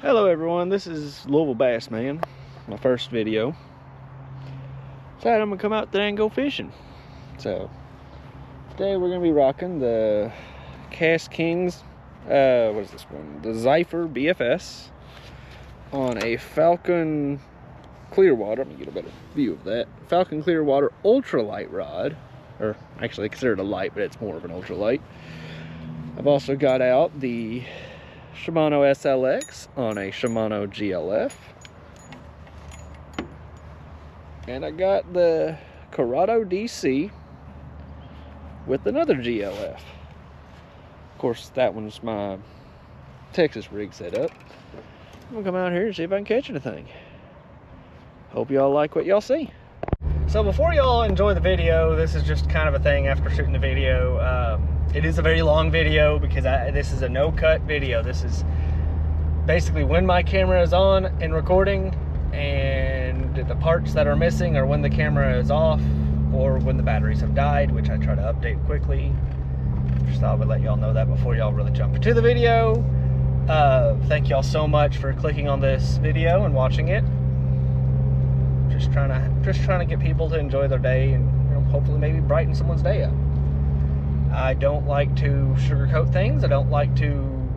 Hello everyone, this is Louisville Bass Man, my first video. Decided I'm gonna come out today and go fishing. So today we're gonna be rocking the KastKings, what is this one? The Zypher BFS on a Falcon Clearwater. Let me get a better view of that. Falcon Clearwater ultralight rod, or actually considered a light, but it's more of an ultralight. I've also got out the Shimano SLX on a Shimano GLF, and I got the Curado DC with another GLF. Of course, that one's my Texas rig setup. I'm gonna come out here and see if I can catch anything. Hope y'all like what y'all see. So before y'all enjoy the video, this is just kind of a thing after shooting the video. It is a very long video because this is a no-cut video. This is basically when my camera is on and recording, and the parts that are missing are when the camera is off or when the batteries have died, which I try to update quickly. Just thought I would let y'all know that before y'all really jump into the video. Thank y'all so much for clicking on this video and watching it. Just trying to get people to enjoy their day and, you know, hopefully maybe brighten someone's day up. I don't like to sugarcoat things. I don't like to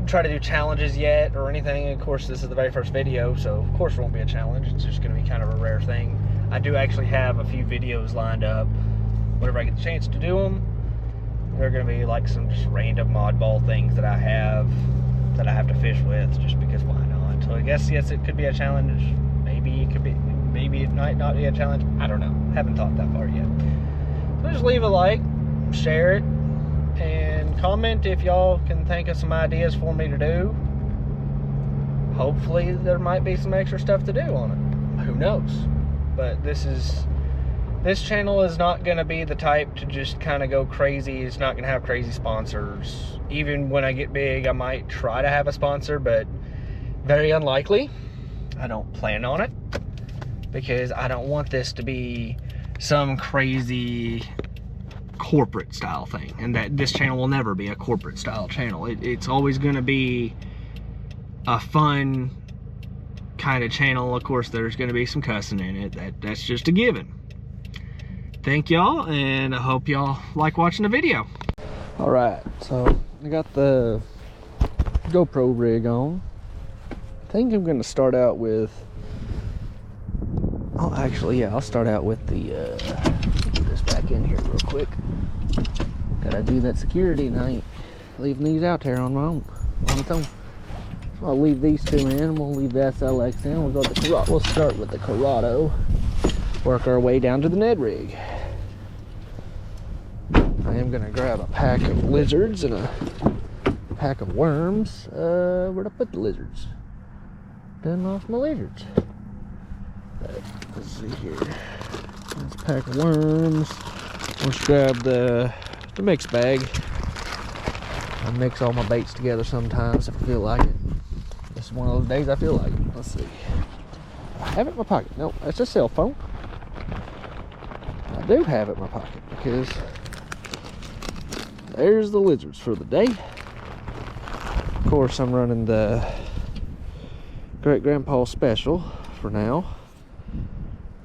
try to do challenges yet or anything. Of course, this is the very first video, so of course it won't be a challenge. It's just going to be kind of a rare thing. I do actually have a few videos lined up. Whenever I get the chance to do them, they're going to be like some just random oddball things that I have to fish with, just because why not? So I guess, yes, it could be a challenge. Maybe it could be, maybe it might not be a challenge. I don't know. Haven't thought that far yet. So just leave a like, share it, and comment if y'all can think of some ideas for me to do. Hopefully there might be some extra stuff to do on it. Who knows? But this channel is not going to be the type to just kind of go crazy. It's not going to have crazy sponsors. Even when I get big, I might try to have a sponsor, but very unlikely. I don't plan on it because I don't want this to be some crazy corporate style thing, and that this channel will never be a corporate style channel. It's always going to be a fun kind of channel. Of course, there's going to be some cussing in it. That's just a given. Thank y'all, and I hope y'all like watching the video. All right, so I got the GoPro rig on. I think I'm going to start out with, oh, actually, yeah, I'll start out with the, put this back in here real quick. Gotta do that security, and I ain't leaving these out there on my own, on its own. So I'll leave these two in, we'll leave the SLX in, we'll go to the Curado. We'll start with the Curado, work our way down to the Ned rig. I am gonna grab a pack of lizards and a pack of worms. Where'd I put the lizards? Done lost my lizards. But let's see here. Let's pack of worms. Let's grab the mix bag. I mix all my baits together sometimes if I feel like it. This is one of those days I feel like it. Let's see. I have it in my pocket. No, that's a cell phone. I do have it in my pocket because there's the lizards for the day. Of course, I'm running the Great Grandpa Special for now.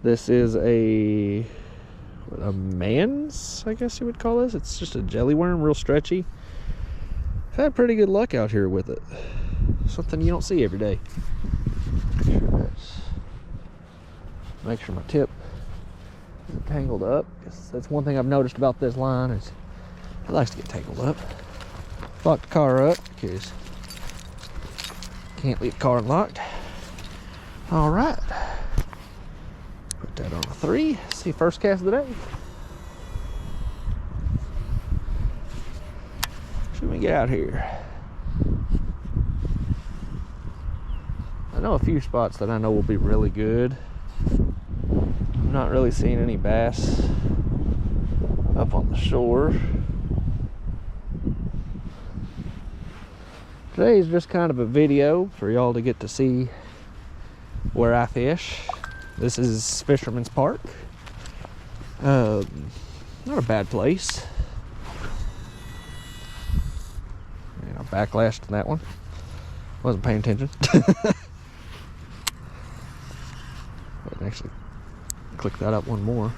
This is a man's, I guess you would call this. It's just a jelly worm, real stretchy. I've had pretty good luck out here with it. Something you don't see every day. Make sure my tip isn't tangled up, because that's one thing I've noticed about this line is it likes to get tangled up. Lock the car up because can't leave the car unlocked. All right, put that on a 3. See, first cast of the day. Should we get out here? I know a few spots that I know will be really good. I'm not really seeing any bass up on the shore. Today is just kind of a video for y'all to get to see where I fish. This is Fisherman's Park. Not a bad place. And I backlashed on that one. Wasn't paying attention. Actually, click that up one more.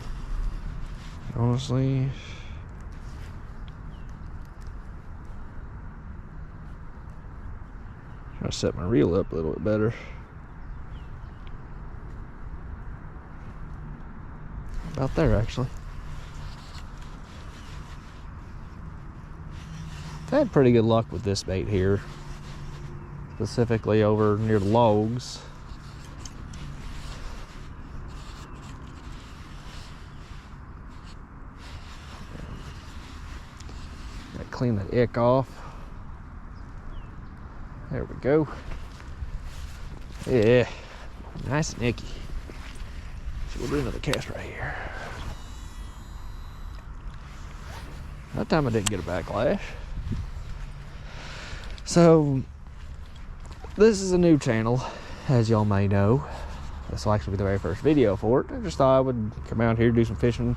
Honestly, try to set my reel up a little bit better. About there, actually. I've had pretty good luck with this bait here, specifically over near the logs. Gotta clean that ick off. There we go. Yeah, nice and icky. So we'll do another cast right here. That time I didn't get a backlash. So, this is a new channel, as y'all may know. This will actually be the very first video for it. I just thought I would come out here, do some fishing.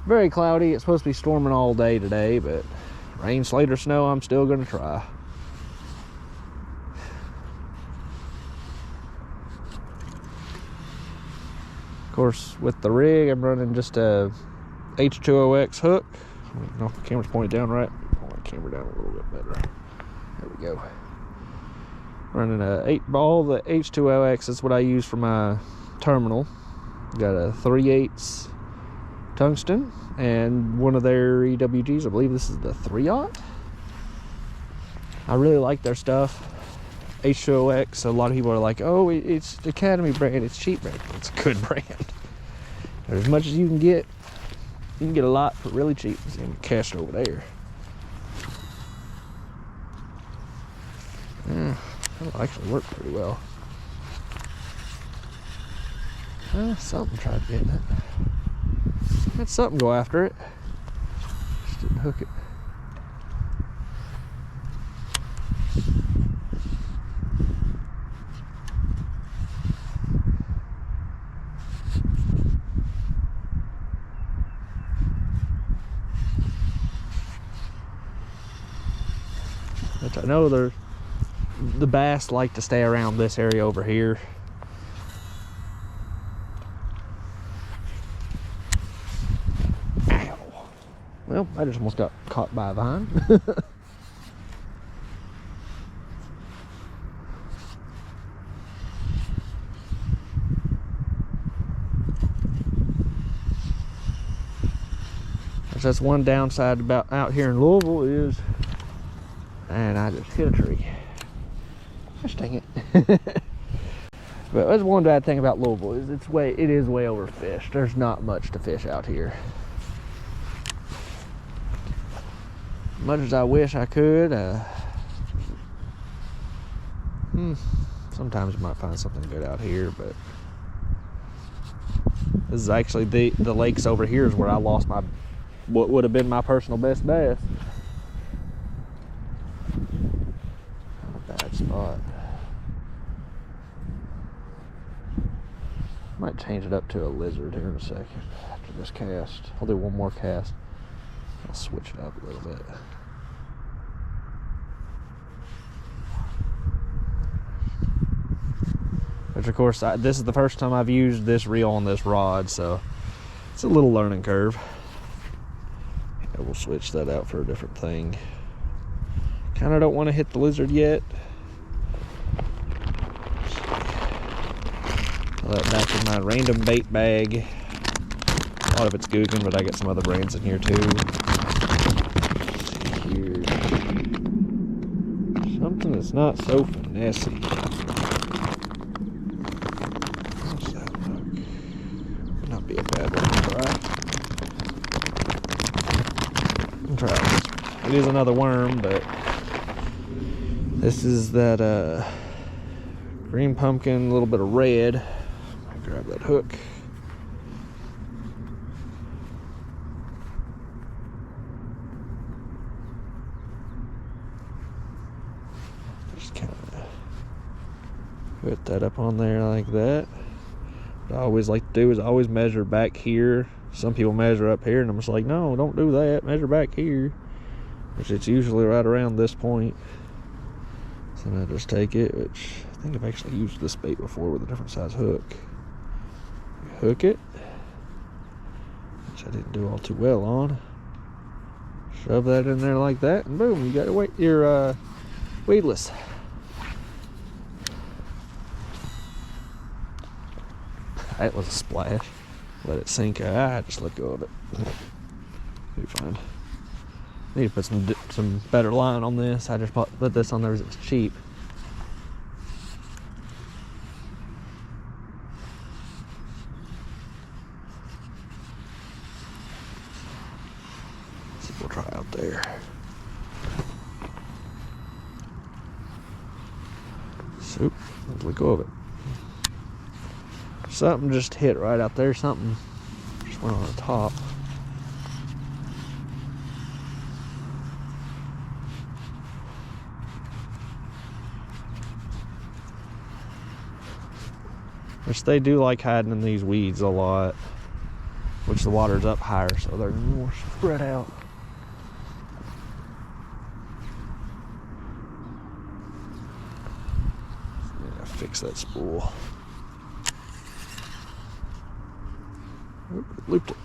Very cloudy. It's supposed to be storming all day today, but rain, sleet, or snow, I'm still going to try. Of course, with the rig, I'm running just a H2OX hook. I don't know if the camera's pointed down right. Pull my camera down a little bit better. There we go. Running a 8-ball. The H2OX is what I use for my terminal. Got a 3/8 tungsten and one of their EWGs. I believe this is the 3/0. I really like their stuff. H2OX, a lot of people are like, oh, it's Academy brand, it's cheap brand. It's a good brand. As much as you can get a lot for really cheap. See, I'm cast over there. Yeah, that'll actually work pretty well. Something tried getting it. Had something go after it. Just didn't hook it. Which I know the bass like to stay around this area over here. Ow. Well, I just almost got caught by a vine. That's one downside about out here in Louisville is, and I just hit a tree. Gosh dang it. But that's one bad thing about Louisville is it is way overfished. There's not much to fish out here. Much as I wish I could, sometimes you might find something good out here, but this is actually the lakes over here is where I lost what would have been my personal best bass. Not a bad spot. Might change it up to a lizard here in a second after this cast. I'll do one more cast. I'll switch it up a little bit. Which of course, this is the first time I've used this reel on this rod, so it's a little learning curve. Yeah, we'll switch that out for a different thing. Kind of don't want to hit the lizard yet. Put that back in my random bait bag. A lot of it's Googan, but I got some other brands in here too. Let's see here. Something that's not so finessey. How's that look? Not be a bad one to try. I'll try this. It is another worm, but this is that green pumpkin, a little bit of red. Grab that hook. Just kind of put that up on there like that. What I always like to do is I always measure back here. Some people measure up here, and I'm just like, no, don't do that. Measure back here, which it's usually right around this point. So now just take it, which I think I've actually used this bait before with a different size hook. You hook it, which I didn't do all too well on. Shove that in there like that, and boom, you got your weedless. That was a splash. Let it sink. Just let go of it. Be fine. Need to put some better line on this. I just put this on there because it's cheap. So we'll try out there. So let's let go of it. Something just hit right out there. Something just went on the top. Which they do like hiding in these weeds a lot, which the water's up higher, so they're more spread out. Yeah, fix that spool. Oop, it looped it.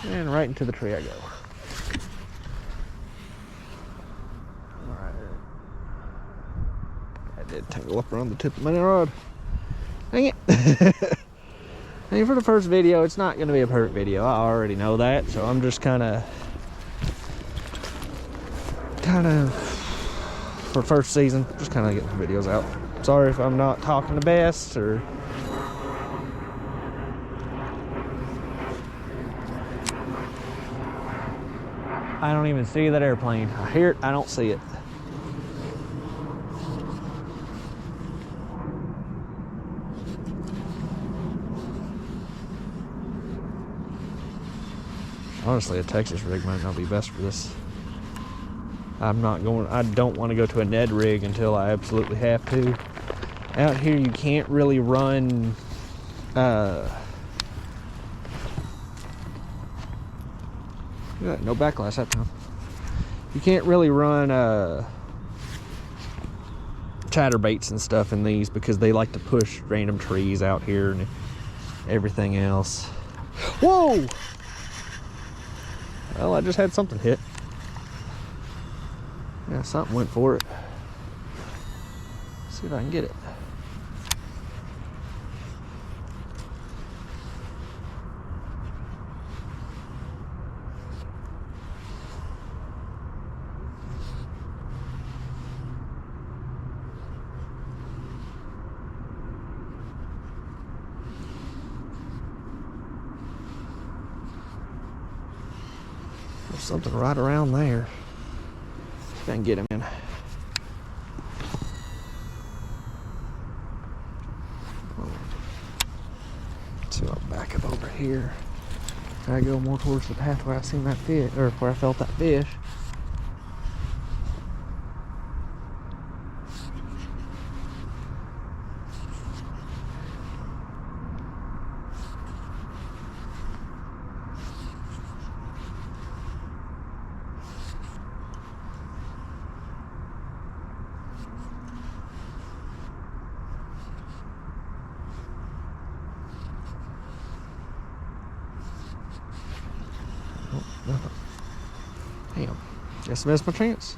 And right into the tree I go. Alright. I did tangle up around the tip of my rod. Dang it. And for the first video, it's not going to be a perfect video. I already know that, so I'm just kind of for first season, just kind of getting the videos out. Sorry if I'm not talking the best, or I don't even see that airplane. I hear it, I don't see it. Honestly, a Texas rig might not be best for this. I don't want to go to a Ned rig until I absolutely have to. Out here you can't really run no backlash that time. You can't really run chatterbaits and stuff in these because they like to push random trees out here and everything else. Whoa! Well, I just had something hit. Yeah, something went for it. Let's see if I can get it. There's something right around there. See if I can get him in. So I'll back up over here. I go more towards the path where I seen that fish, or where I felt that fish. Nothing. Damn. Guess I missed my chance.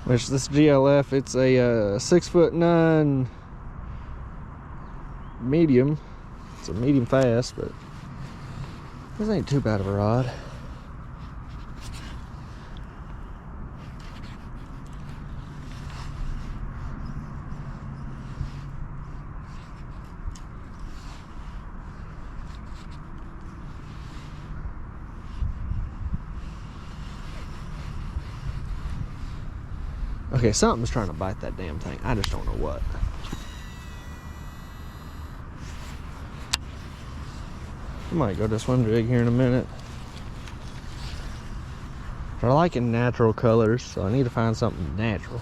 Which this GLF, it's a 6'9" medium. It's a medium fast, but this ain't too bad of a rod. Okay, something's trying to bite that damn thing. I just don't know what. I might go to swim jig here in a minute. But I like in natural colors, so I need to find something natural.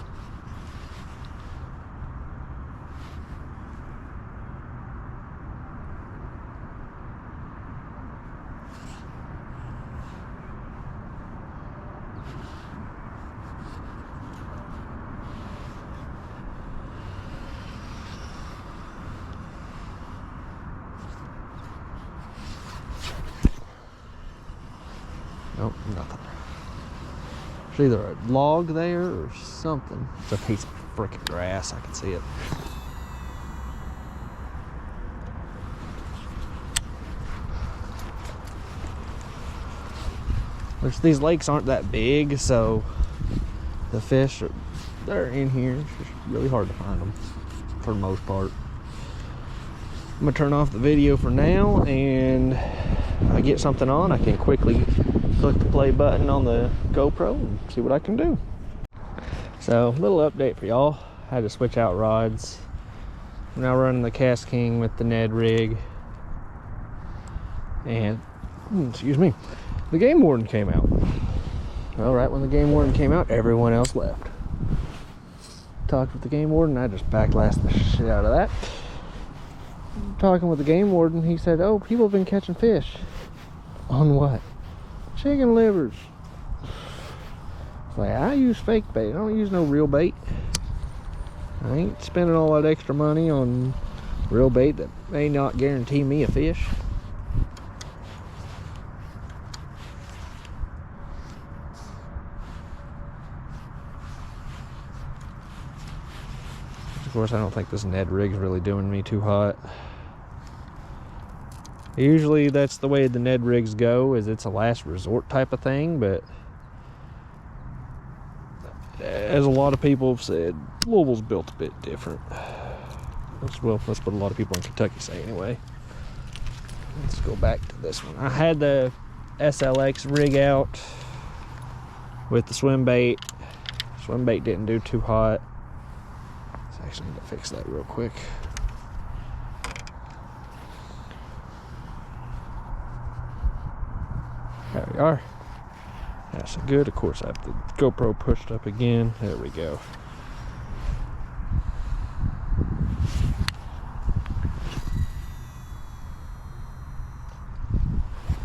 Nope, nothing. There's either a log there or something. It's a piece of freaking grass. I can see it. These lakes aren't that big, so the fish they're in here. It's just really hard to find them for the most part. I'm gonna turn off the video for now, and if I get something on, I can quickly click the play button on the GoPro and see what I can do. So, little update for y'all. I had to switch out rods. I'm now running the Cast King with the Ned rig. And, excuse me, the Game Warden came out. Well, right when the Game Warden came out, everyone else left. Talked with the Game Warden, I just backlashed the shit out of that. Talking with the Game Warden, he said, oh, people have been catching fish. On what? Chicken livers. It's like, I use fake bait. I don't use no real bait. I ain't spending all that extra money on real bait that may not guarantee me a fish. Of course, I don't think this Ned rig's really doing me too hot. Usually that's the way the Ned rigs go, is it's a last resort type of thing, but as a lot of people have said, Louisville's built a bit different. That's what a lot of people in Kentucky say anyway. Let's go back to this one. I had the SLX rig out with the swim bait. Swim bait didn't do too hot. So I actually need to fix that real quick. There we are. That's good. Of course, I have the GoPro pushed up again. There we go.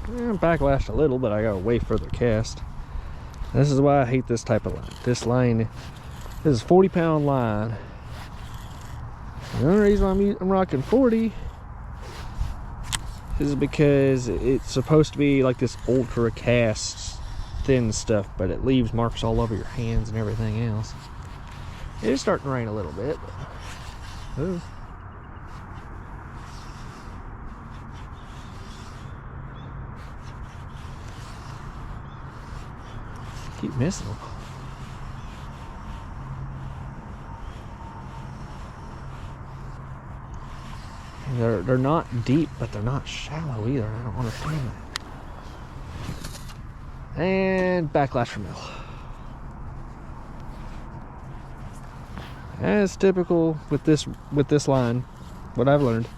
Backlashed a little, but I got a way further cast. This is why I hate this type of line. This is a 40-pound line. The only reason I'm rocking 40 is because it's supposed to be like this ultra cast thin stuff, but it leaves marks all over your hands and everything else. It is starting to rain a little bit, but ooh. Keep missing them. They're not deep, but they're not shallow either. I don't understand that. And backlash from Mill. As typical with this line, what I've learned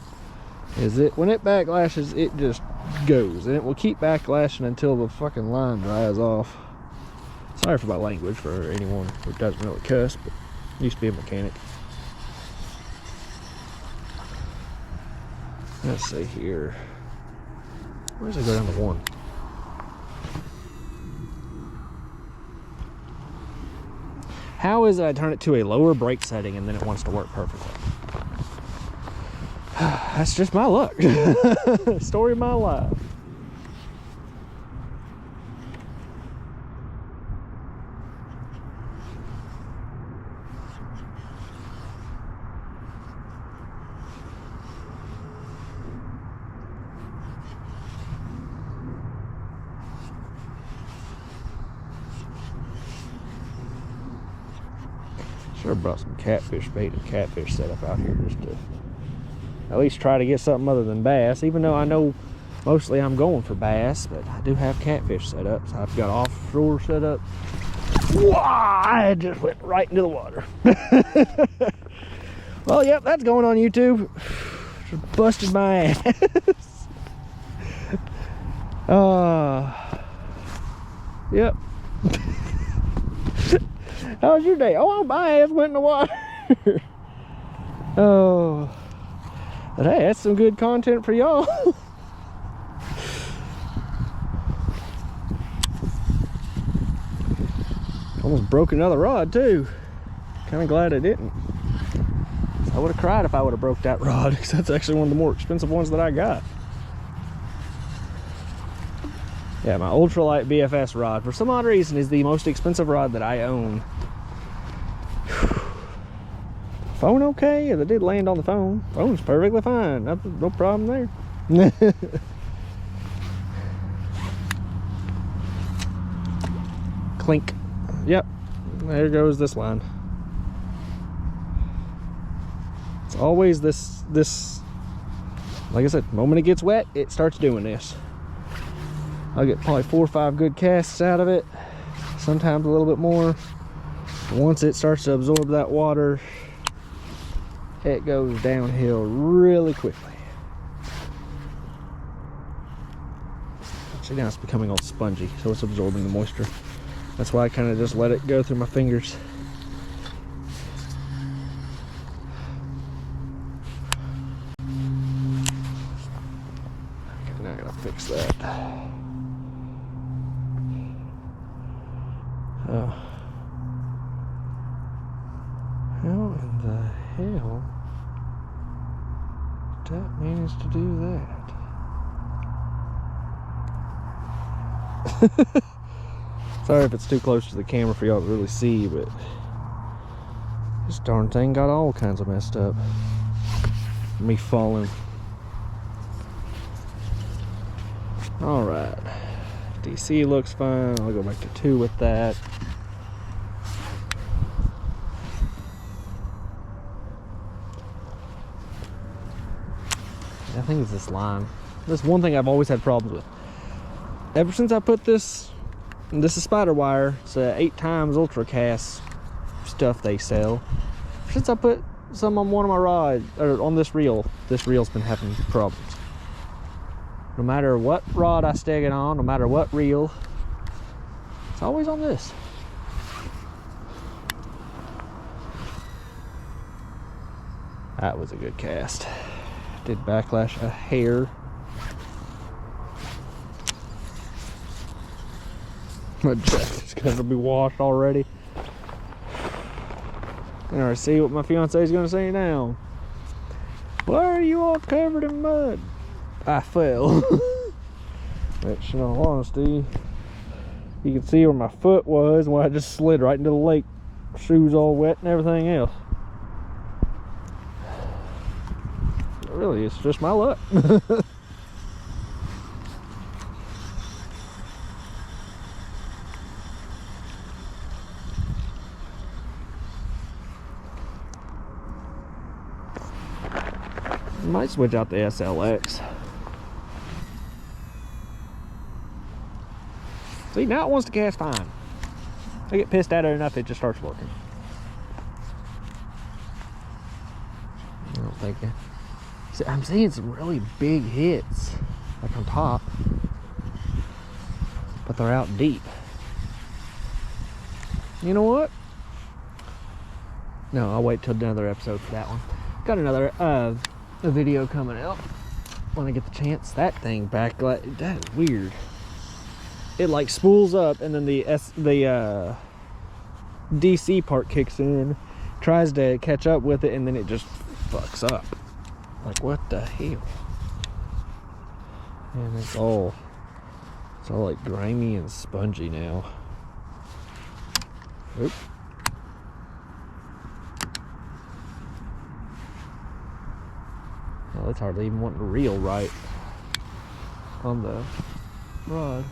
is that when it backlashes, it just goes, and it will keep backlashing until the fucking line dries off. Sorry for my language for anyone who doesn't really cuss, but used to be a mechanic. Let's see here. Where does it go down to 1? How is it I turn it to a lower brake setting and then it wants to work perfectly? That's just my luck. Story of my life. Should have brought some catfish bait and catfish setup out here just to at least try to get something other than bass, even though I know mostly I'm going for bass, but I do have catfish set up. So I've got offshore set up Wah! It just went right into the water. Well, yep, that's going on YouTube. Just busted my ass. Yep. How was your day? Oh, my ass went in the water. Oh. But hey, that's some good content for y'all. Almost broke another rod too. Kind of glad I didn't. I would have cried if I would have broke that rod, because that's actually one of the more expensive ones that I got. Yeah, my ultralight BFS rod, for some odd reason, is the most expensive rod that I own. Phone okay? It did land on the phone. Phone's perfectly fine. No problem there. Clink. Yep. There goes this line. It's always this, like I said, the moment it gets wet, it starts doing this. I'll get probably 4 or 5 good casts out of it. Sometimes a little bit more. Once it starts to absorb that water, it goes downhill really quickly. Actually, now it's becoming all spongy, so it's absorbing the moisture. That's why I kind of just let it go through my fingers. Okay, now I gotta fix that. Oh. How in the hell did that manage to do that? Sorry if it's too close to the camera for y'all to really see, but this darn thing got all kinds of messed up. Me falling. Alright. DC looks fine. I'll go back to 2 with that. I think it's this line. That's one thing I've always had problems with. Ever since I put this is spider wire, it's 8 times ultra cast stuff they sell. Since I put some on one of my rods, or on this reel's been having problems. No matter what rod I stick it on, no matter what reel, it's always on this. That was a good cast. Did backlash a hair. My dress is gonna be washed already. Alright, see what my fiance is gonna say now. Why are you all covered in mud? I fell. Which, in all honesty, you can see where my foot was when I just slid right into the lake. Shoes all wet and everything else. Really, it's just my luck. Might switch out the SLX. See, now it wants to cast fine. I get pissed at it enough, it just starts working. I don't think it. See, I'm seeing some really big hits, like on top, but they're out deep. You know what? No, I'll wait till another episode for that one. Got another a video coming out when I get the chance. That thing back, like, that is weird. It like spools up and then the DC part kicks in, tries to catch up with it, and then it just fucks up. Like, what the hell? And it's all like grimy and spongy now. Oop. Well, it's hardly even wanting to reel right on the rod.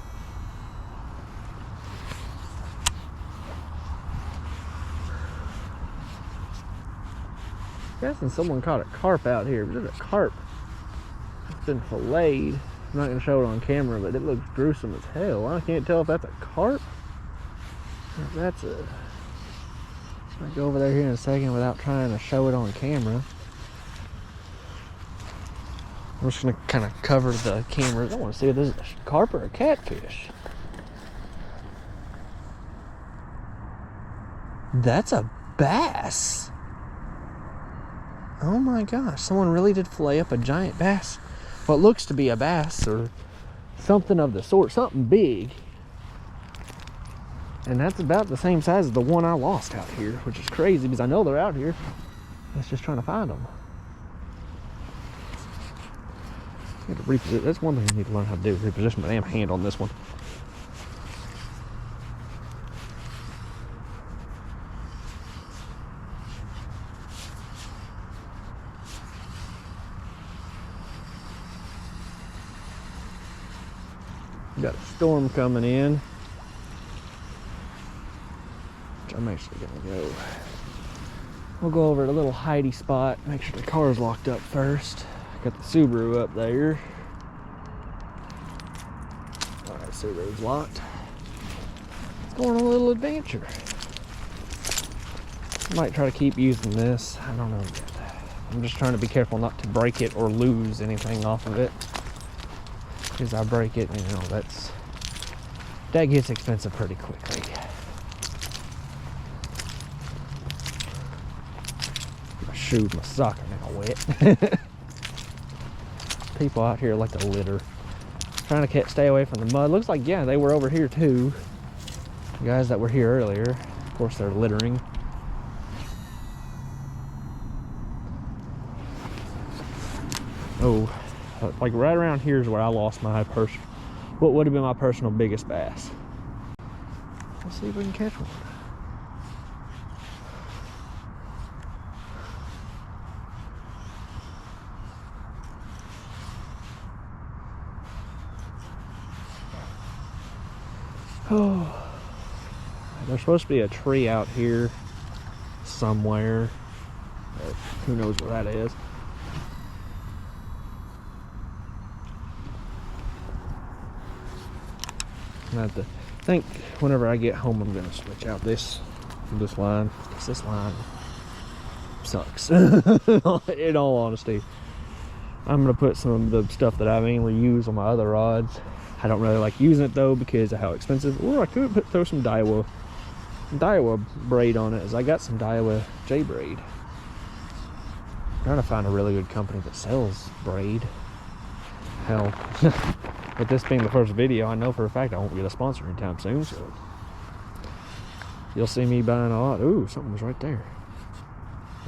I'm guessing someone caught a carp out here. There's a carp. It's been filleted. I'm not going to show it on camera, but it looks gruesome as hell. I can't tell if that's a carp That's a... I'll go over there here in a second without trying to show it on camera. I'm just gonna kind of cover the camera. I want to see if this is a carp or a catfish. That's a bass. Oh my gosh, someone really did fillet up a giant bass. What looks to be a bass or something of the sort, something big. And that's about the same size as the one I lost out here, which is crazy because I know they're out here. It's just trying to find them. I have to reposition. That's one thing I need to learn how to do, reposition my damn hand on this one. Got a storm coming in, which I'm actually gonna go. We'll go over to a little hidey spot, make sure the car's locked up first. Got the Subaru up there. Alright, Subaru's locked. Let's go on a little adventure. I might try to keep using this. I don't know yet. I'm just trying to be careful not to break it or lose anything off of it. Because I break it, and you know, that gets expensive pretty quickly. My shoes, my socks are now wet. People out here like to litter. Trying to stay away from the mud. Looks like, yeah, they were over here too. The guys that were here earlier. Of course, they're littering. Oh, like right around here is where I lost my what would have been my personal biggest bass. Let's see if we can catch one. Oh, there's supposed to be a tree out here somewhere, but who knows where that is. I have to think whenever I get home I'm gonna switch out this line, because this line sucks. In all honesty, I'm gonna put some of the stuff that I mainly use on my other rods. I don't really like using it though because of how expensive. Or I could throw some Daiwa braid on it, as I got some Daiwa J braid. I'm trying to find a really good company that sells braid. Hell, with this being the first video, I know for a fact I won't get a sponsor anytime soon, so you'll see me buying a lot. Ooh, something was right there.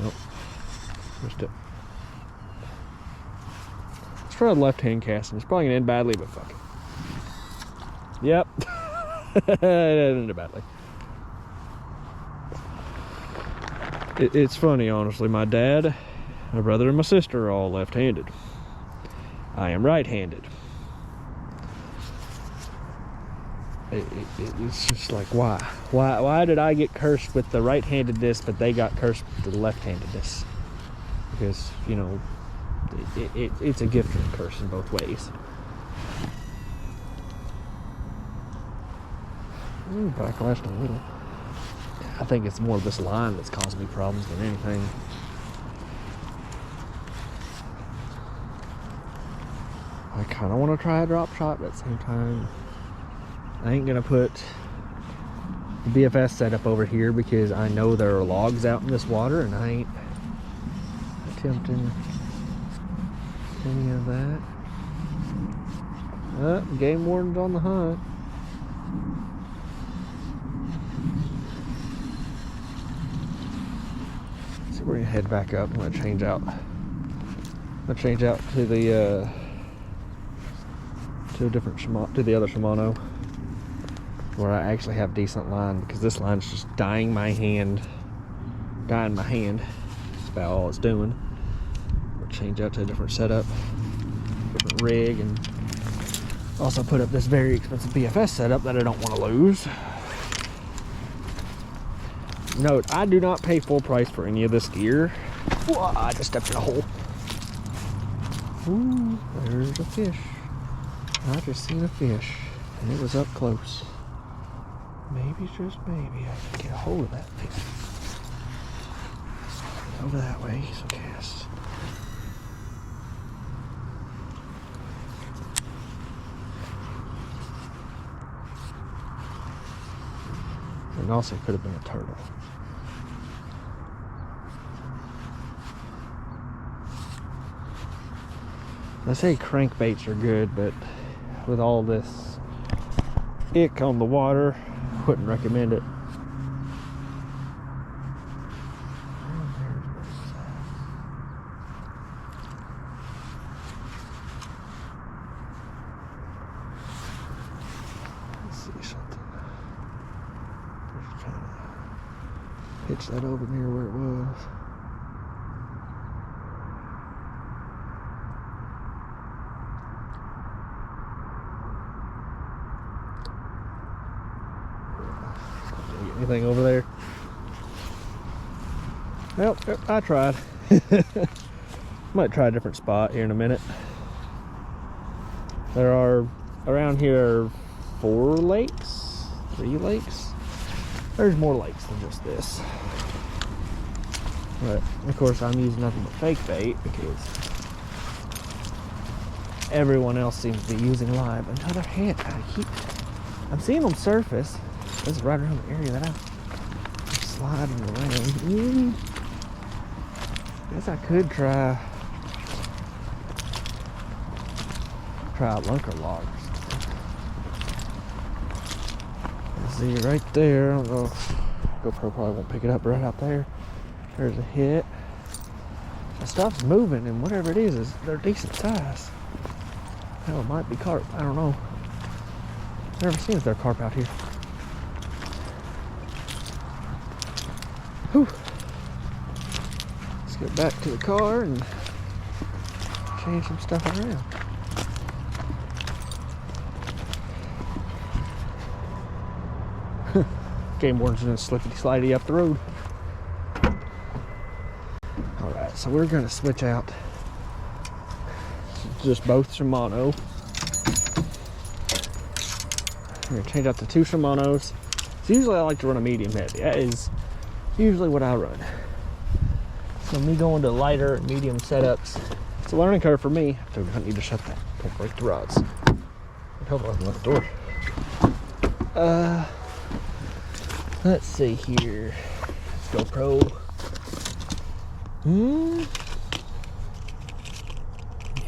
Nope, missed it. Let's try a left-hand casting. It's probably gonna end badly, but fuck it. Yep. It ended badly. It's funny, honestly. My dad, my brother, and my sister are all left-handed. I am right-handed. It's just like, why? Why did I get cursed with the right-handedness, but they got cursed with the left-handedness? Because, you know, it's a gift and a curse in both ways. Backlash a little. I think it's more of this line that's causing me problems than anything. I kind of want to try a drop shot, but at the same time, I ain't gonna put the BFS setup over here because I know there are logs out in this water, and I ain't attempting any of that. Game warden's on the hunt. So we're gonna head back up. I'm gonna change out. To the to the other Shimano, where I actually have decent line, because this line's just dyeing my hand. That's about all it's doing. We'll change out to a different setup, different rig, and also put up this very expensive BFS setup that I don't want to lose. Note, I do not pay full price for any of this gear. Whoa, I just stepped in a hole. Ooh, there's a fish. I just seen a fish, and it was up close. maybe, just maybe, I can get a hold of that thing. Over that way, so cast. And also could have been a turtle. I say crankbaits are good, but with all this ick on the water, wouldn't recommend it. Let's see something. Just kind of pitch that over near where it was. Anything over there? Well, I tried. Might try a different spot here in a minute. There are around here 4 lakes, 3 lakes. There's more lakes than just this. But of course I'm using nothing but fake bait because everyone else seems to be using live until their head. I'm seeing them surface. This is right around the area that I'm sliding around. Guess I could try lunker logs. See right there. I don't know. GoPro probably won't pick it up right out there. There's a hit. The stuff's moving, and whatever it is they're decent size. Hell, it might be carp. I don't know. Never seen if they're carp out here. Whew. Let's get back to the car and change some stuff around. Game warden's gonna slippity slidey up the road. Alright, so we're gonna switch out just both Shimano. We're gonna change out the 2 Shimanos. So usually I like to run a medium heavy. That is usually what I run. So me going to lighter and medium setups, it's a learning curve for me. I don't need to shut that. Don't break the rods. Hopefully I can let the door. Let's see here. GoPro.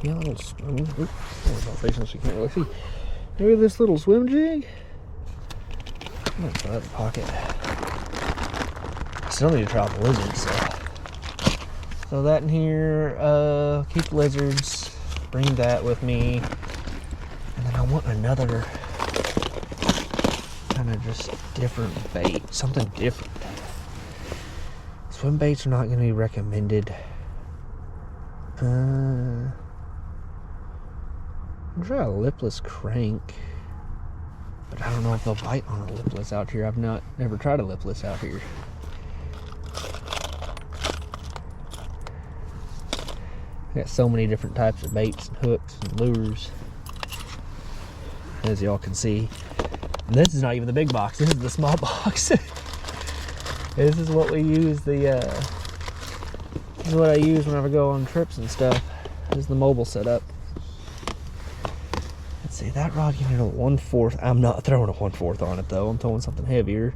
Yeah, a little swim. Oop, not facing so you can't really see. Maybe this little swim jig. I'm gonna put that in the pocket. I still need to try the lizards, so that in here, keep the lizards, bring that with me, and then I want another kind of just different bait, something different. Swim baits are not going to be recommended. I'm gonna try a lipless crank, but I don't know if they'll bite on a lipless out here. I've never tried a lipless out here. Got so many different types of baits and hooks and lures, as y'all can see. And this is not even the big box. This is the small box. This is what we use. This is what I use whenever I go on trips and stuff. This is the mobile setup. Let's see. That rod gave me a 1/4. I'm not throwing a 1/4 on it though. I'm throwing something heavier.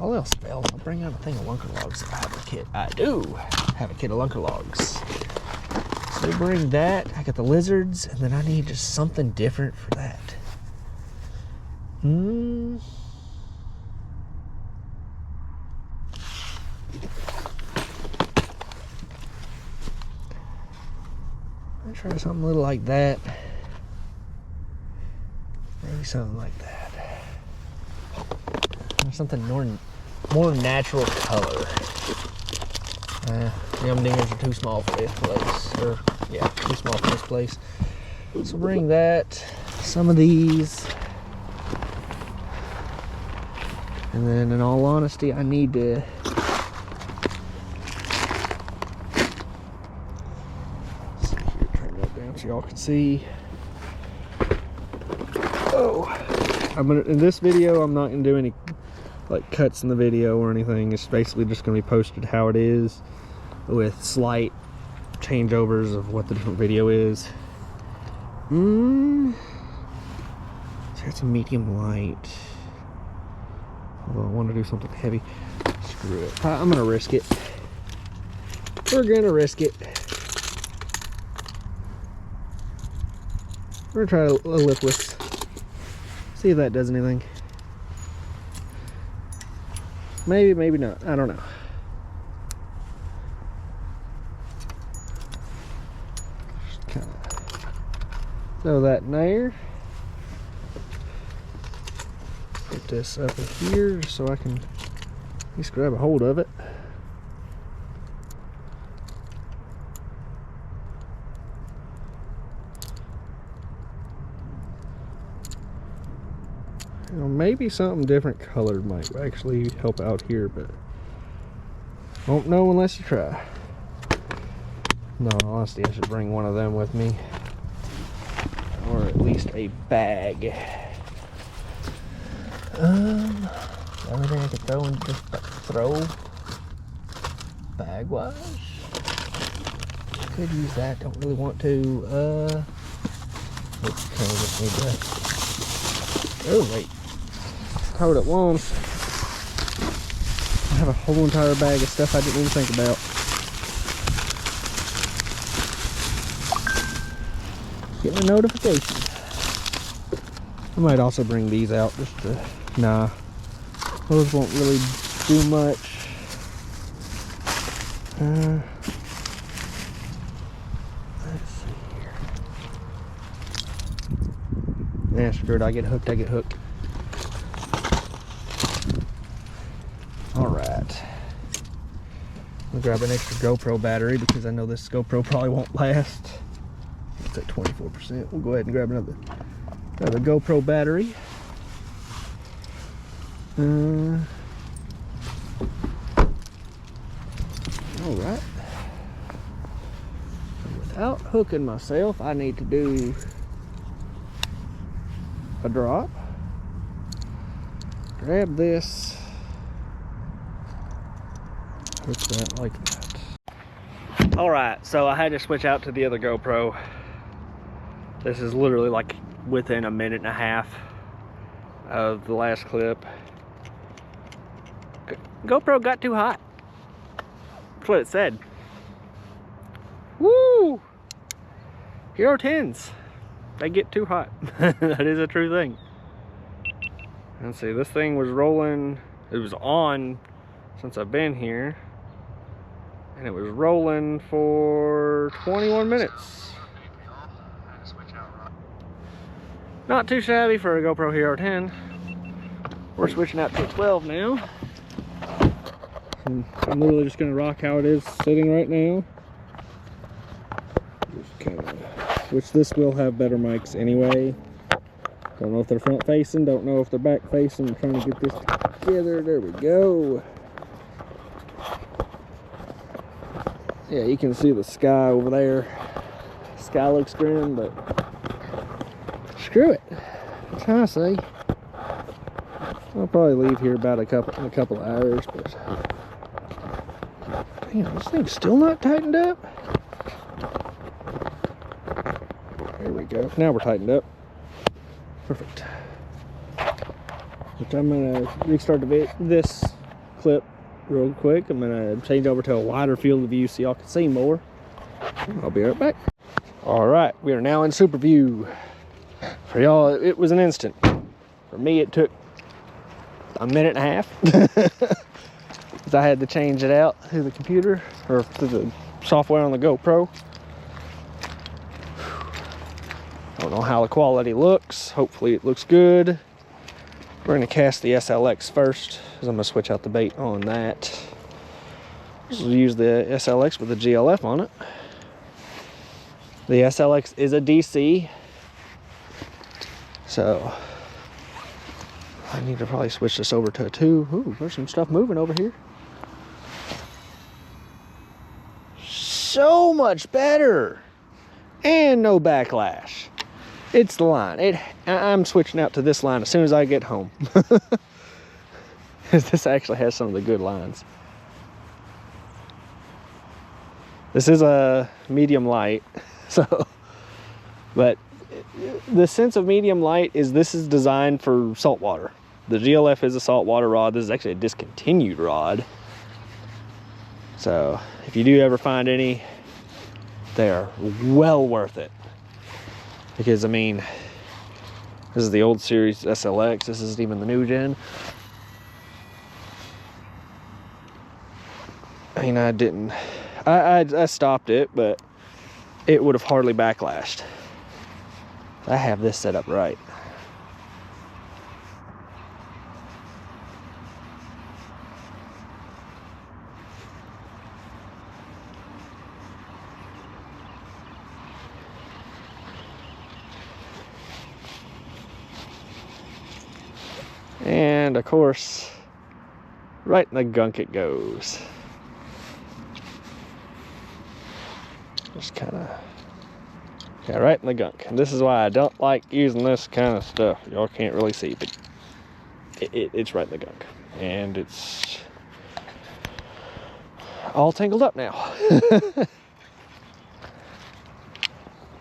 All else fails, I'll bring out a thing of lunker logs if I have a kit. I do have a kit of lunker logs. So bring that. I got the lizards, and then I need just something different for that. I'll try something a little like that. Maybe something like that. Something more natural color. Yum dingers are too small for this place. Or, yeah, too small for this place. So bring that, some of these. And then in all honesty, I need to see here, turn that down so y'all can see. Oh, in this video, I'm not gonna do any like cuts in the video or anything. It's basically just gonna be posted how it is, with slight changeovers of what the different video is. So that's a medium light. Although I want to do something heavy. Screw it. I'm gonna risk it. We're gonna risk it. We're gonna try a lipless. See if that does anything. Maybe, maybe not. I don't know. Just kind of throw that in there. Put this up in here so I can at least grab a hold of it. You know, maybe something different colored might actually help out here, but won't know unless you try. No, honestly, I should bring one of them with me, or at least a bag. Everything I could throw and just throw bag wise. Could use that. Don't really want to. Oops, kind of just need to. Oh wait, throw it at once. I have a whole entire bag of stuff I didn't even think about. Getting a notification. I might also bring these out just to. Nah, those won't really do much. Let's see here. Yeah, screw it. I get hooked. Alright. I'll grab an extra GoPro battery because I know this GoPro probably won't last. It's at 24%. We'll go ahead and grab another GoPro battery. Alright. Without hooking myself, I need to do a drop. Grab this. Hook that like that. Alright, so I had to switch out to the other GoPro. This is literally like within a minute and a half of the last clip. GoPro got too hot. That's what it said. Woo! Hero 10s. They get too hot. That is a true thing. Let's see, this thing was rolling. It was on since I've been here. And it was rolling for 21 minutes. Not too shabby for a GoPro Hero 10. We're switching out to a 12 now. And I'm literally just gonna rock how it is sitting right now. Just kind of, which this will have better mics anyway. Don't know if they're front facing, don't know if they're back facing. I'm trying to get this together. There we go. Yeah, you can see the sky over there. Sky looks grim, but screw it. That's how I say. I'll probably leave here about in a couple of hours, but damn, this thing's still not tightened up. There we go. Now we're tightened up. Perfect. Which I'm gonna restart this clip real quick. I'm gonna change over to a wider field of view so y'all can see more. I'll be right back. All right, we are now in super view. For y'all, it was an instant. For me, it took a minute and a half. Because I had to change it out through the computer or through the software on the GoPro. Don't know how the quality looks. Hopefully it looks good. We're gonna cast the SLX first, because I'm gonna switch out the bait on that. Just use the SLX with the GLF on it. The SLX is a DC, so I need to probably switch this over to a 2. Ooh, there's some stuff moving over here. So much better, and no backlash. It's the line. I'm switching out to this line as soon as I get home. This actually has some of the good lines. This is a medium light, so, but the sense of medium light is this is designed for saltwater. The GLF is a saltwater rod. This is actually a discontinued rod. So if you do ever find any, they are well worth it. Because I mean, this is the old series SLX. This isn't even the new gen. I mean, I stopped it, but it would have hardly backlashed. I have this set up right. And of course, right in the gunk it goes. Just kind of, yeah, right in the gunk. And this is why I don't like using this kind of stuff. Y'all can't really see, but it's right in the gunk. And it's all tangled up now.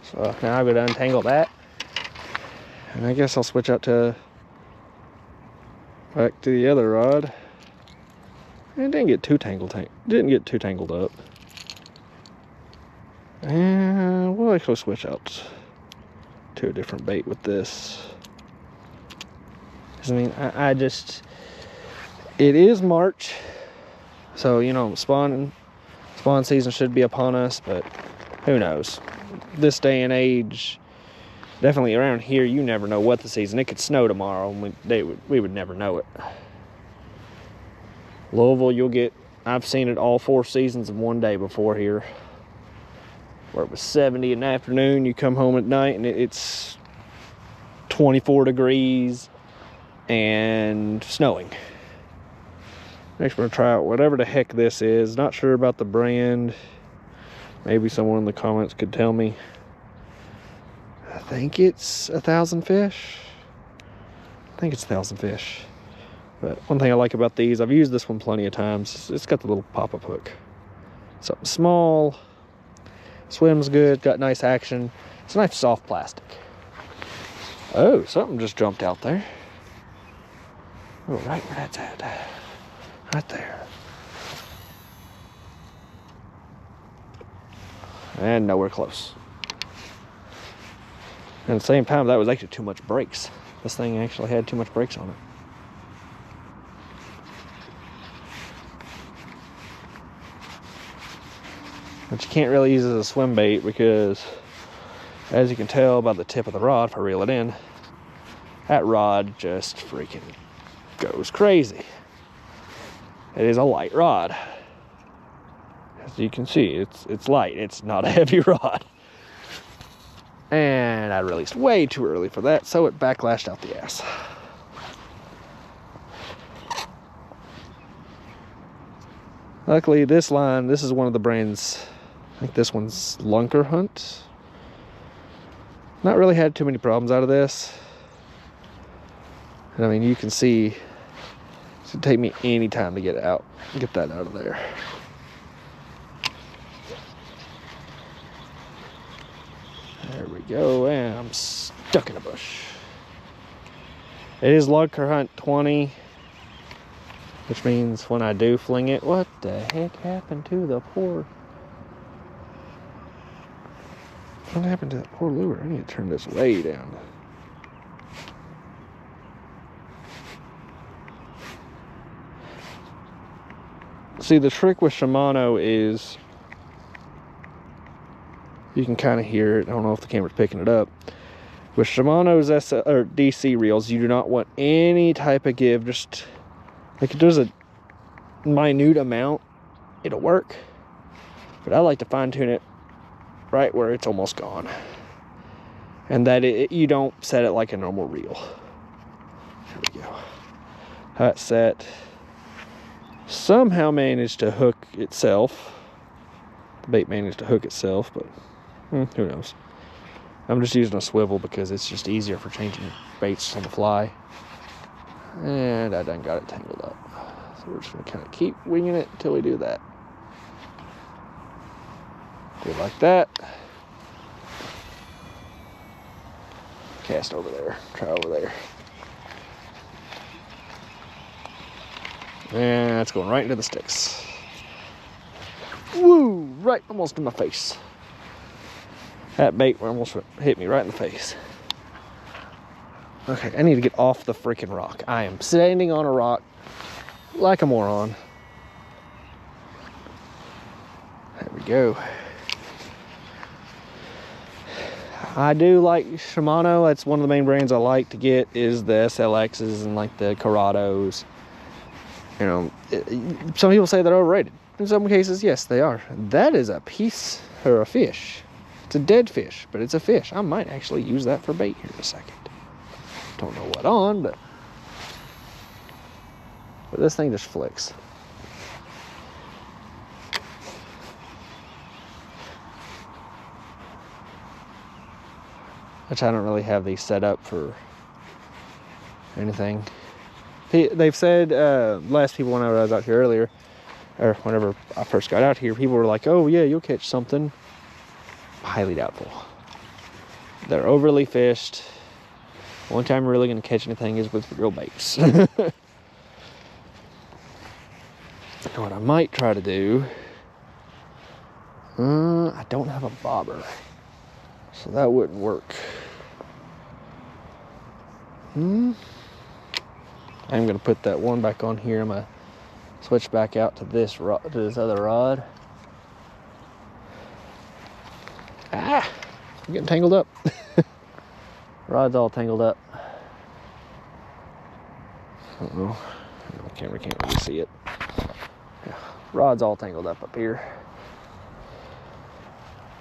So now I'm going to untangle that. And I guess I'll switch out to back to the other rod. It didn't get too tangled up. And we'll actually switch out to a different bait with this. I mean, I just, it is March, so you know, spawn season should be upon us, but who knows? This day and age, definitely around here, you never know what the season. It could snow tomorrow, and we would never know it. Louisville, I've seen it all 4 seasons in one day before here, where it was 70 in the afternoon. You come home at night and it's 24 degrees and snowing. Next, we're gonna try out whatever the heck this is. Not sure about the brand. Maybe someone in the comments could tell me. I think it's 1,000 Fish. I think it's 1,000 Fish. But one thing I like about these, I've used this one plenty of times. It's got the little pop-up hook. Something small, swims good, got nice action. It's a nice soft plastic. Oh, something just jumped out there. Oh, right where that's at. Right there. And nowhere close. And at the same time, that was actually too much brakes. This thing actually had too much brakes on it. But you can't really use it as a swim bait because, as you can tell by the tip of the rod, if I reel it in, that rod just freaking goes crazy. It is a light rod. As you can see, it's light. It's not a heavy rod. And I released way too early for that, so it backlashed out the ass. Luckily, this line, this is one of the brands, I think this one's Lunker Hunt. Not really had too many problems out of this. And I mean, you can see, it's gonna take me any time to get that out of there. There we go, and I'm stuck in a bush. It is Lunker Hunt 20, which means when I do fling it, what the heck happened to the poor... What happened to that poor lure? I need to turn this way down. See, the trick with Shimano is, you can kind of hear it. I don't know if the camera's picking it up. With Shimano's DC reels, you do not want any type of give. Just like if there's a minute amount, it'll work. But I like to fine tune it right where it's almost gone, and that you don't set it like a normal reel. There we go. That set somehow managed to hook itself. The bait managed to hook itself, but who knows. I'm just using a swivel because it's just easier for changing baits on the fly. And I done got it tangled up. So we're just gonna kind of keep winging it until we do that. Do it like that. Cast over there, try over there. And that's going right into the sticks. Woo! Right almost in my face. That bait almost hit me right in the face. Okay, I need to get off the freaking rock. I am standing on a rock like a moron. There we go. I do like Shimano. That's one of the main brands I like to get is the SLXs and like the Corrados. You know, some people say they're overrated. In some cases, yes, they are. That is a piece or a fish. It's a dead fish, but it's a fish. I might actually use that for bait here in a second. Don't know what on, but this thing just flicks. Which I don't really have these set up for anything. They've said, last people when I was out here earlier, or whenever I first got out here, people were like, oh yeah, you'll catch something. Highly doubtful. They're overly fished. One time we're really going to catch anything is with real baits. What I might try to do, I don't have a bobber, so that wouldn't work. I'm going to put that one back on here. I'm going to switch back out to this rod, to this other rod. I'm getting tangled up. Rod's all tangled up. Uh-oh. The camera can't really see it. Yeah. Rod's all tangled up here.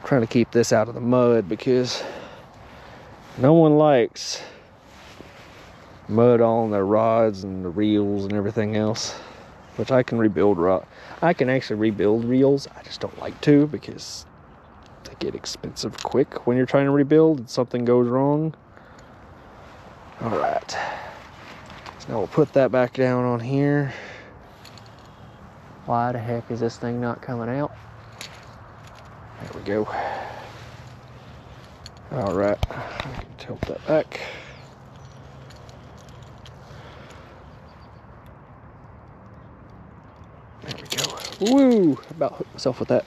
I'm trying to keep this out of the mud because no one likes mud on their rods and the reels and everything else, which I can rebuild I can actually rebuild reels. I just don't like to because they get expensive quick when you're trying to rebuild and something goes wrong. All right, so now we'll put that back down on here. Why the heck is this thing not coming out? There we go. All right, I can tilt that back. There we go. Woo! About hooked myself with that.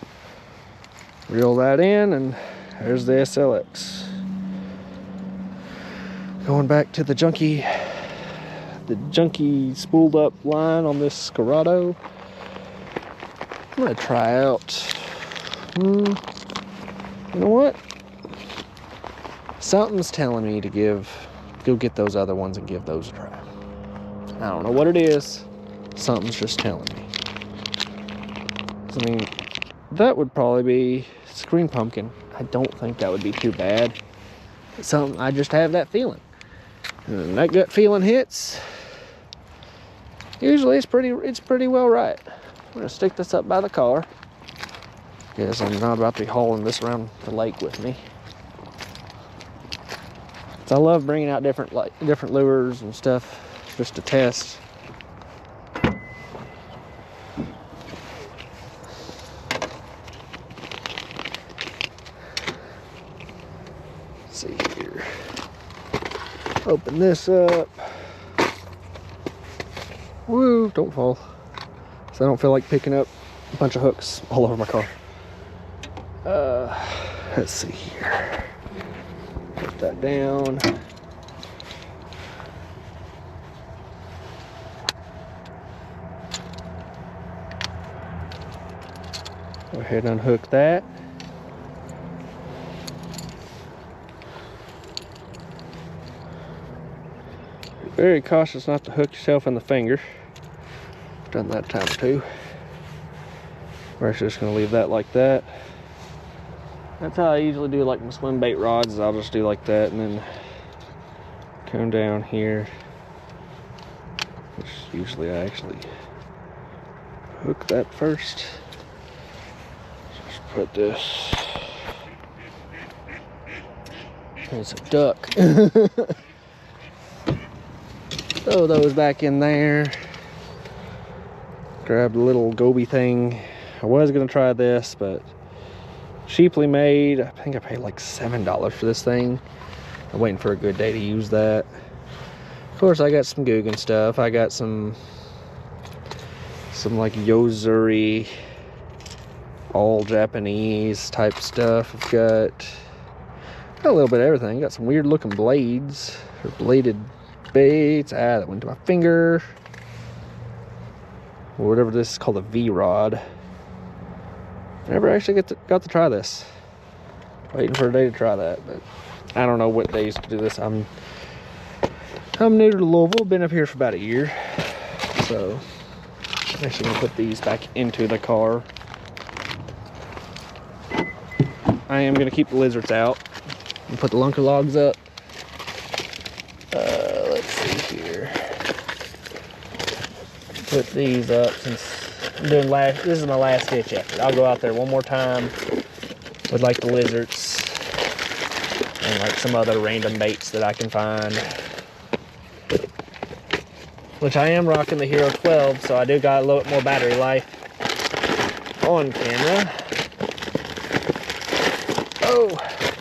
Reel that in, and there's the SLX. Going back to the junky spooled up line on this Corrado. I'm gonna try out. You know what? Something's telling me to go get those other ones and give those a try. I don't know what it is. Something's just telling me. I mean, that would probably be Screen Pumpkin. I don't think that would be too bad. I just have that feeling. And when that gut feeling hits, usually it's pretty well right. I'm gonna stick this up by the car because I'm not about to be hauling this around the lake with me. So I love bringing out different lures and stuff just to test. Let's see here. Open this up. Woo, don't fall. So I don't feel like picking up a bunch of hooks all over my car. Let's see here. Put that down. Go ahead and unhook that. Be very cautious not to hook yourself in the finger. I've done that a time or two. We're actually just going to leave that like that. That's how I usually do like my swim bait rods, is I'll just do like that and then come down here, which usually I actually hook that first. Just put this There's a duck. Throw those back in there. Grab the little goby thing. I was gonna try this, but cheaply made. I think I paid like $7 for this thing. I'm waiting for a good day to use that. Of course, I got some Guggen stuff. I got some like Yozuri, all Japanese type stuff. I've got a little bit of everything. Got some weird looking blades, or bladed baits. That went to my finger. Or whatever this is called, a V-rod. Never actually got to try this. Waiting for a day to try that, but I don't know what days to do this. I'm new to Louisville. Been up here for about a year, so I'm actually gonna put these back into the car. I am gonna keep the lizards out and put the lunker logs up. Let's see here. Put these up since I'm doing this is my last ditch effort. I'll go out there one more time with like the lizards and like some other random baits that I can find. Which I am rocking the Hero 12, so I do got a little bit more battery life on camera. Oh,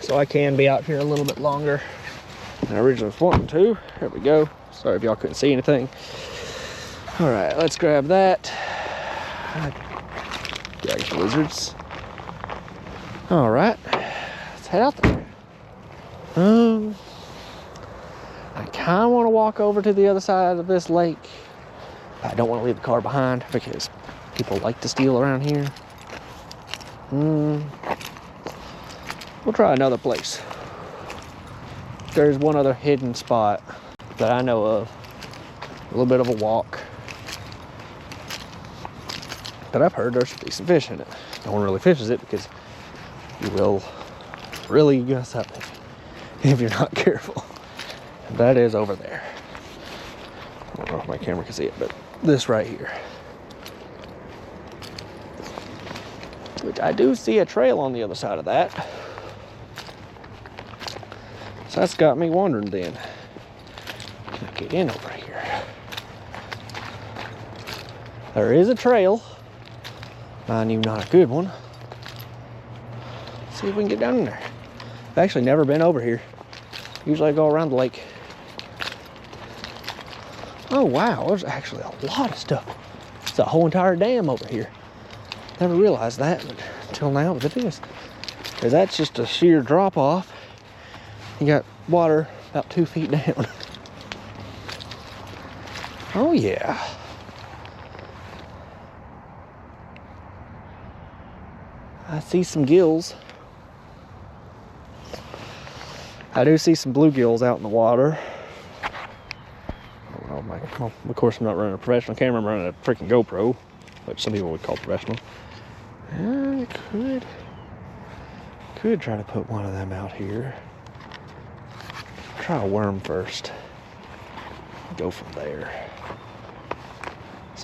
so I can be out here a little bit longer than I originally was wanting to. There we go. Sorry if y'all couldn't see anything. All right, let's grab that. Drag the lizards. All right, let's head out there. I kind of want to walk over to the other side of this lake. I don't want to leave the car behind because people like to steal around here. We'll try another place. There's one other hidden spot that I know of. A little bit of a walk. But I've heard there's some decent fish in it. No one really fishes it because you will really mess up if you're not careful. And that is over there. I don't know if my camera can see it, but this right here. Which I do see a trail on the other side of that. So that's got me wondering then. Can I get in over here? There is a trail. Mind you, not a good one. Let's see if we can get down in there. I've actually never been over here. Usually I go around the lake. Oh wow, there's actually a lot of stuff. It's a whole entire dam over here. Never realized that until now, but it is. Because that's just a sheer drop off. You got water about 2 feet down. Oh yeah. I see some gills. I do see some bluegills out in the water. Well, of course I'm not running a professional camera, I'm running a freaking GoPro, which some people would call professional. I could try to put one of them out here. Try a worm first. Go from there.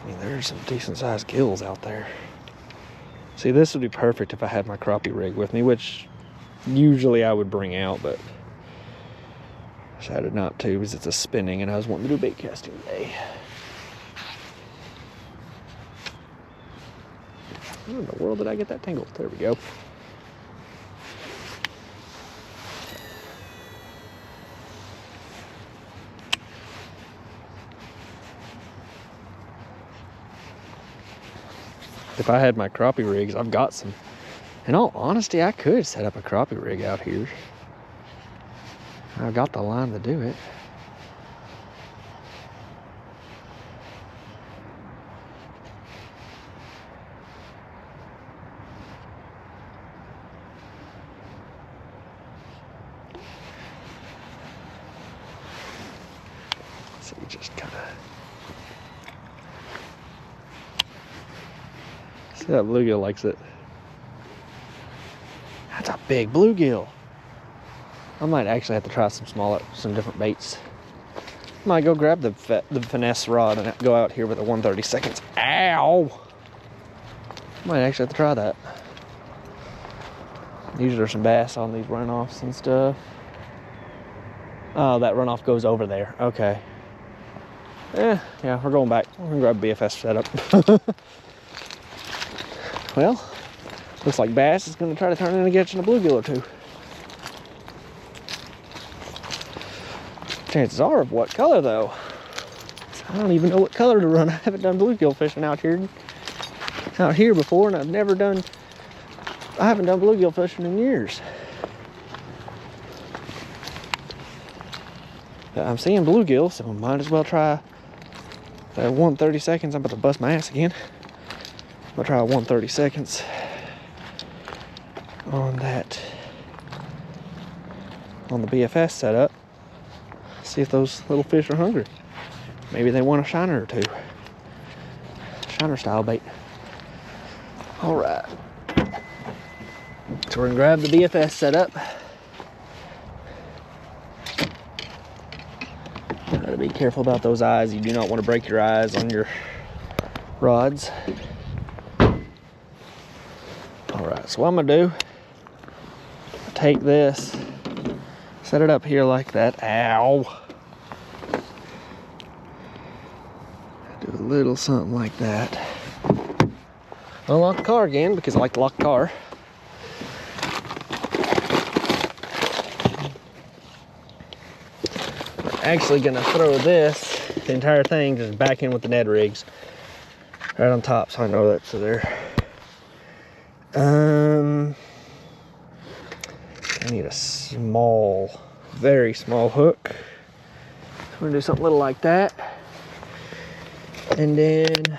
I mean, there's some decent sized gills out there. See, this would be perfect if I had my crappie rig with me, which usually I would bring out, but I decided not to because it's a spinning and I was wanting to do bait casting today. How in the world did I get that tangled? There we go. If I had my crappie rigs, I've got some. In all honesty, I could set up a crappie rig out here. I've got the line to do it. So you just kind of see that bluegill likes it. That's a big bluegill. I might actually have to try some different baits. I might go grab the finesse rod and go out here with a 1/32. Ow! Might actually have to try that. Usually there's some bass on these runoffs and stuff. Oh, that runoff goes over there. Okay. Yeah, we're going back. We're gonna grab BFS setup. Well, looks like bass is gonna try to turn into catching a bluegill or two. Chances are of what color though? I don't even know what color to run. I haven't done bluegill fishing out here before, and I haven't done bluegill fishing in years. I'm seeing bluegill, so I might as well try that 130 seconds. I'm about to bust my ass again. I'm gonna try 130 seconds on the BFS setup. See if those little fish are hungry. Maybe they want a shiner or two. Shiner style bait. All right. So we're gonna grab the BFS setup. Gotta be careful about those eyes. You do not want to break your eyes on your rods. All right, so what I'm gonna do, take this, set it up here like that. Ow. Do a little something like that. Unlock the car again because I like to lock the car. Actually gonna throw this, the entire thing, just back in with the Ned rigs right on top, so I know that's there. I need a small, very small hook. I'm gonna do something little like that. And then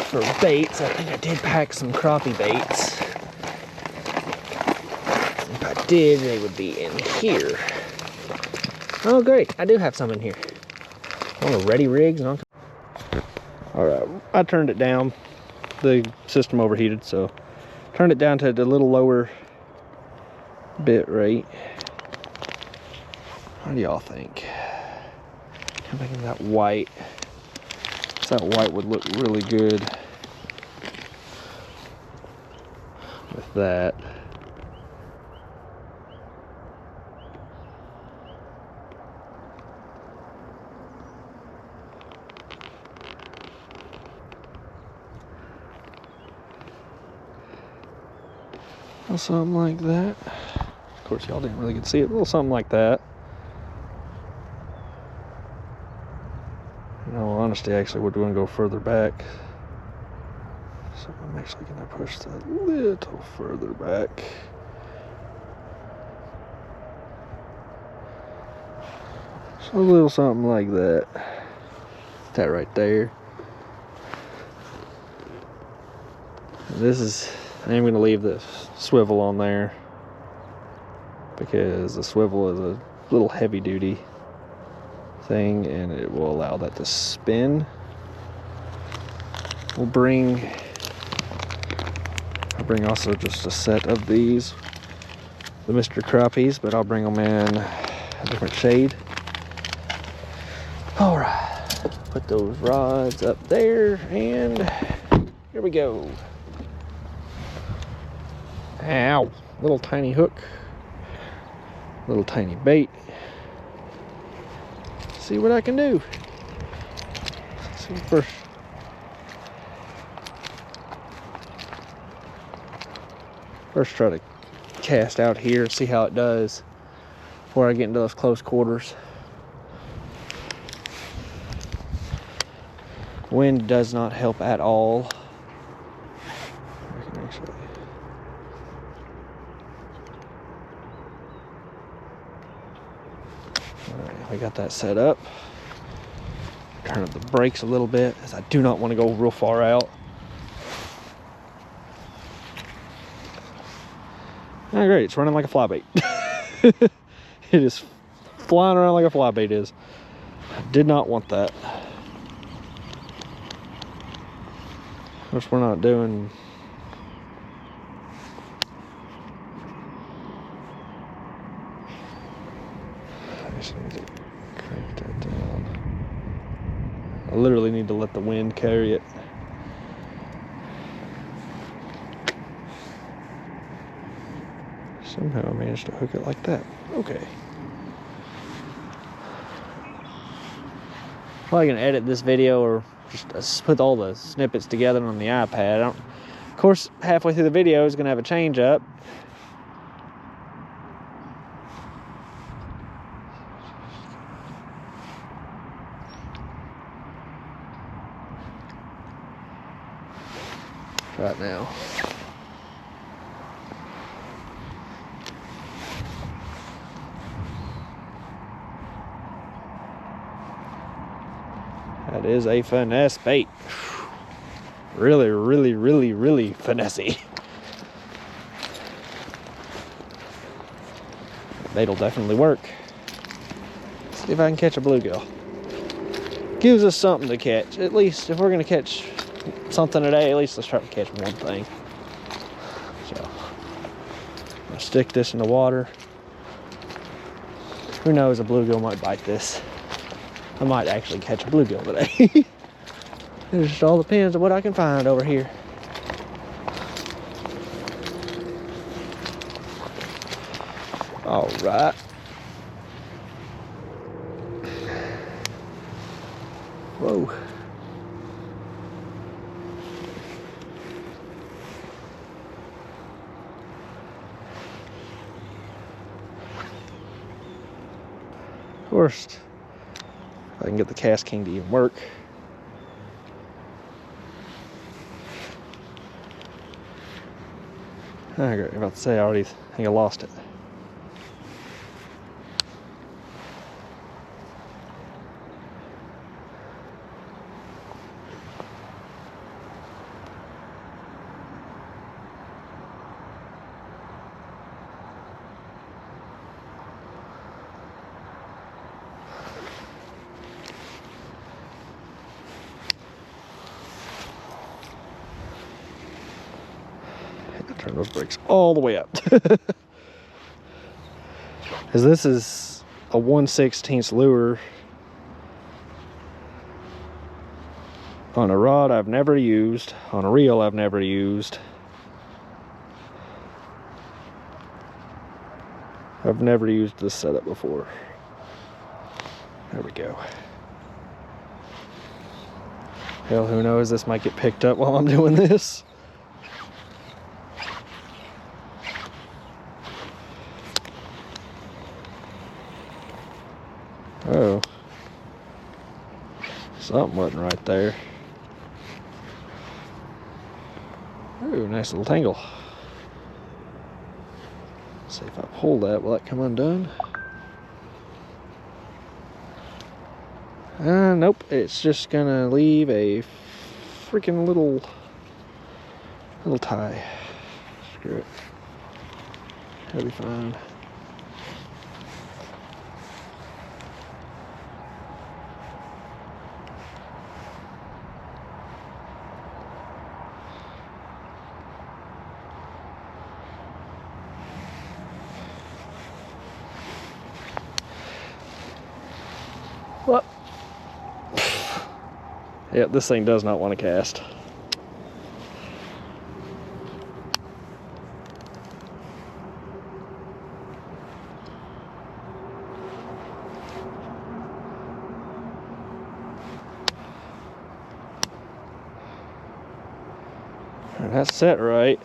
for baits, I think I did pack some crappie baits. If I did, they would be in here. Oh great, I do have some in here. On the ready rigs. And all right, I turned it down. The system overheated, so turned it down to the little lower bit rate. What do y'all think? I'm thinking that white. That white would look really good with that. Something like that. Of course, y'all didn't really get to see it. A little something like that. In all honesty, actually, we're going to go further back. So I'm actually going to push that a little further back. So a little something like that. That right there. This is, I am going to leave this swivel on there because the swivel is a little heavy duty thing and it will allow that to spin. I'll bring also just a set of these, the Mr. Crappies, but I'll bring them in a different shade. All right, put those rods up there and here we go. Ow, little tiny hook, little tiny bait. See what I can do. Let's see first try to cast out here, see how it does before I get into those close quarters. Wind does not help at all. I can actually, I got that set up. Turn up the brakes a little bit as I do not want to go real far out. Oh, great, it's running like a fly bait. It is flying around like a fly bait is. I did not want that. Of course, we're not doing I just need to crank that down. I literally need to let the wind carry it. Somehow I managed to hook it like that. Okay. probably gonna edit this video or just put all the snippets together on the iPad. Of course, halfway through the video is gonna have a change up. Right now. That is a finesse bait. Really, really, really, really finessey. Bait'll definitely work. Let's see if I can catch a bluegill. Gives us something to catch. At least if we're gonna catch something today, at least let's try to catch one thing. So I'm gonna stick this in the water. Who knows, a bluegill might bite this. I might actually catch a bluegill today. It just all depends on what I can find over here. All right. Whoa. Of course, if I can get the KastKing to even work. I was about to say, I already think I lost it. Turn those brakes all the way up. Because this is a 1/16 lure on a rod I've never used, on a reel I've never used. I've never used this setup before. There we go. Hell, who knows, this might get picked up while I'm doing this. Oh, something wasn't right there. Oh, nice little tangle. Let's see if I pull that, will that come undone? Nope, it's just gonna leave a freaking little tie. Screw it. It'll be fine. What? Yep, this thing does not want to cast. And that's set right.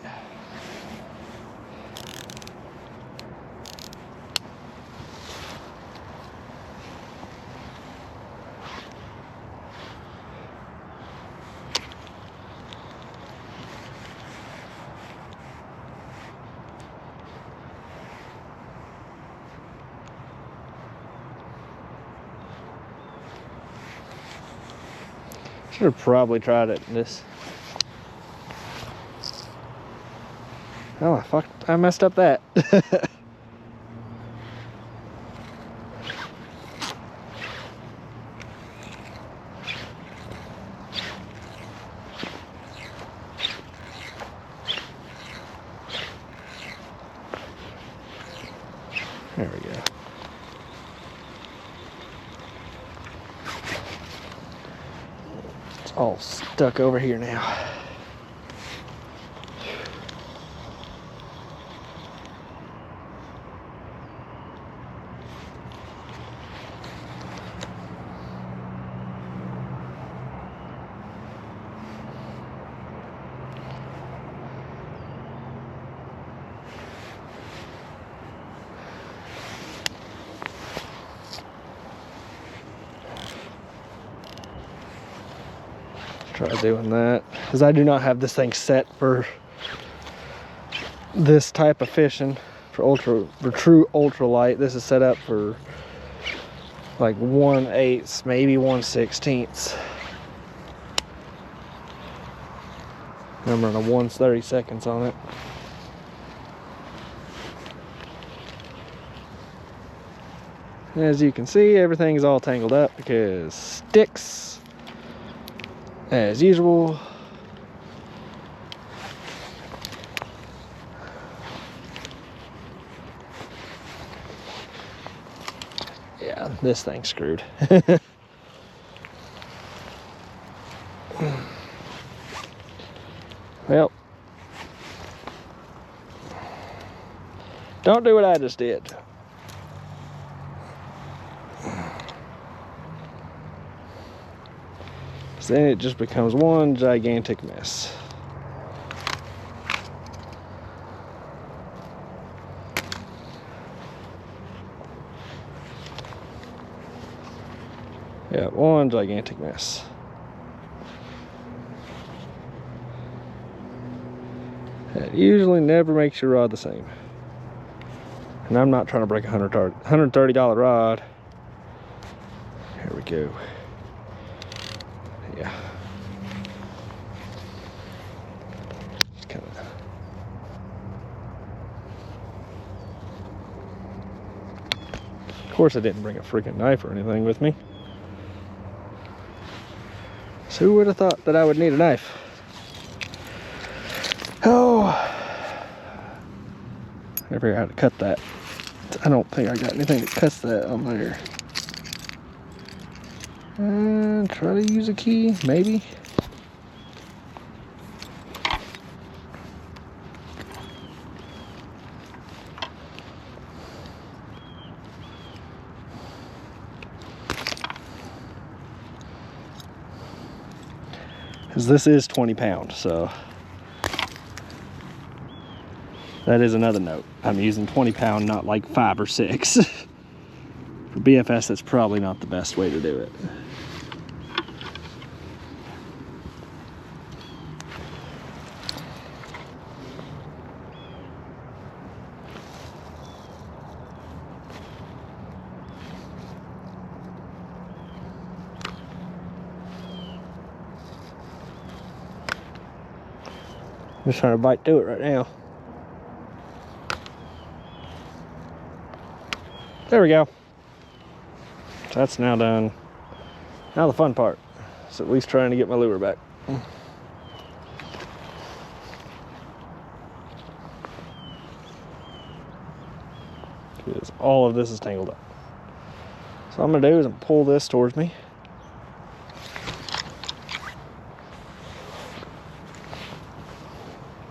Should have probably tried it in this. Oh, I messed up that. There we go. It's all stuck over here now. Try doing that, because I do not have this thing set for this type of fishing, for true ultralight. This is set up for like 1/8, maybe 1/16. I'm running a 1/32 on it. As you can see, everything's all tangled up because sticks, as usual. Yeah, this thing's screwed. Well, don't do what I just did. Then it just becomes one gigantic mess. Yeah, one gigantic mess. It usually never makes your rod the same. And I'm not trying to break a $130 rod. Here we go. Yeah. Just kind of. Of course, I didn't bring a freaking knife or anything with me. So who would have thought that I would need a knife? Oh, I figure out how to cut that. I don't think I got anything that cuts that on there. Try to use a key, maybe. Because this is 20 pounds, so that is another note. I'm using 20 pound, not like 5 or 6. For BFS, that's probably not the best way to do it. I'm just trying to bite through it right now. There we go. So that's now done. Now the fun part is at least trying to get my lure back. Because all of this is tangled up. So what I'm gonna do is pull this towards me.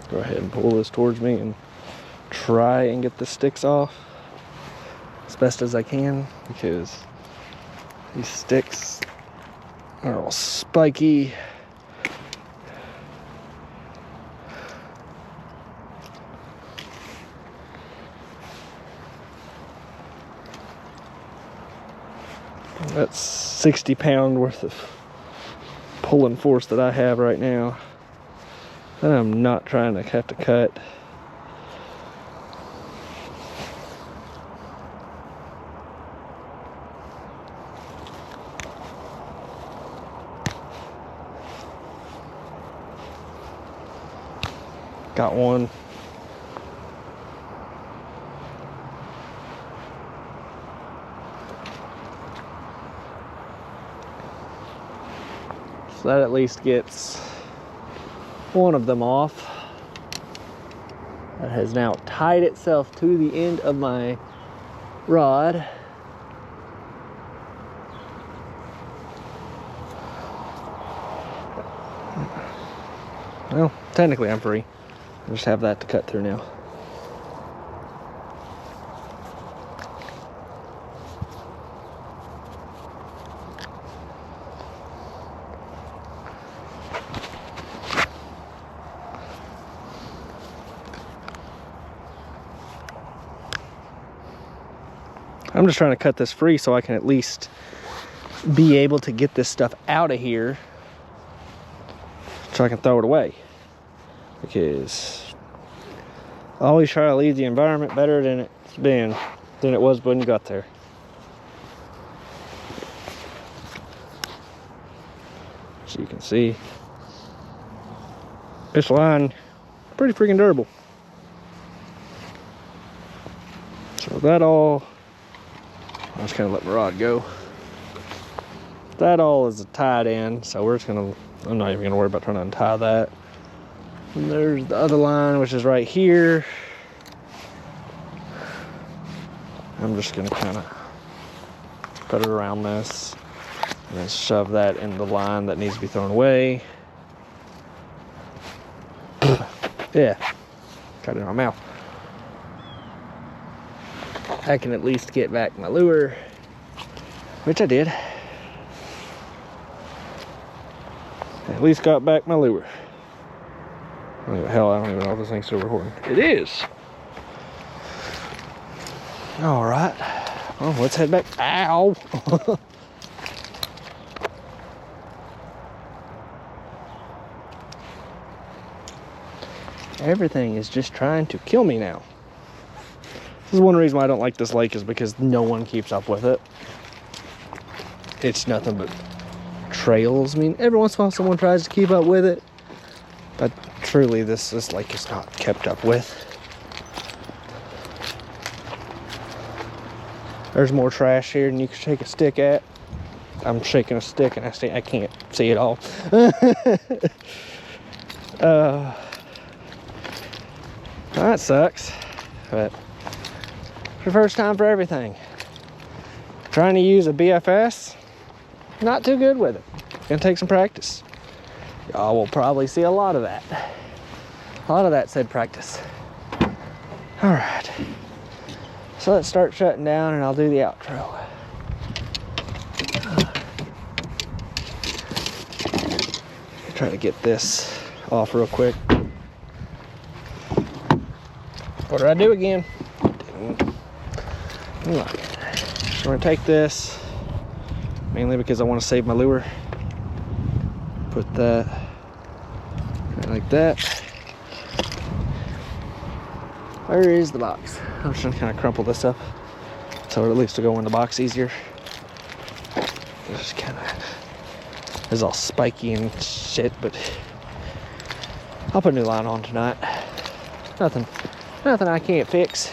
Go ahead and pull this towards me and try and get the sticks off as best as I can, because these sticks are all spiky. That's 60 pound worth of pulling force that I have right now. And I'm not trying to have to cut. Got one. So that at least gets one of them off. That has now tied itself to the end of my rod. Well, technically I'm free. I just have that to cut through now. I'm just trying to cut this free so I can at least be able to get this stuff out of here so I can throw it away. Because I always try to leave the environment better than it was when you got there. So you can see this line pretty freaking durable. So that all, I'll just kind of let my rod go. That all is tied in, so we're just gonna, I'm not even gonna worry about trying to untie that. And there's the other line, which is right here. I'm just gonna kind of put it around this and then shove that in the line that needs to be thrown away. Yeah, got it in my mouth. I can at least get back my lure, which I did. At least got back my lure. Hell, I don't even know if this thing's still recording. It is. All right. Well, let's head back. Ow. Everything is just trying to kill me now. This is one reason why I don't like this lake, is because no one keeps up with it. It's nothing but trails. I mean, every once in a while someone tries to keep up with it, but truly this lake is not kept up with. There's more trash here than you can shake a stick at. I'm shaking a stick and I can't see it all. That sucks, but it's the first time for everything. Trying to use a BFS, not too good with it. Gonna take some practice. Y'all will probably see a lot of that. A lot of that said practice. All right, so let's start shutting down and I'll do the outro. Try to get this off real quick. What did I do again? Look, I'm gonna take this mainly because I want to save my lure. Put that right like that. Where is the box? I'm just gonna kind of crumple this up so it at least will go in the box easier. Just kind of, it's all spiky and shit, but I'll put a new line on tonight. Nothing I can't fix.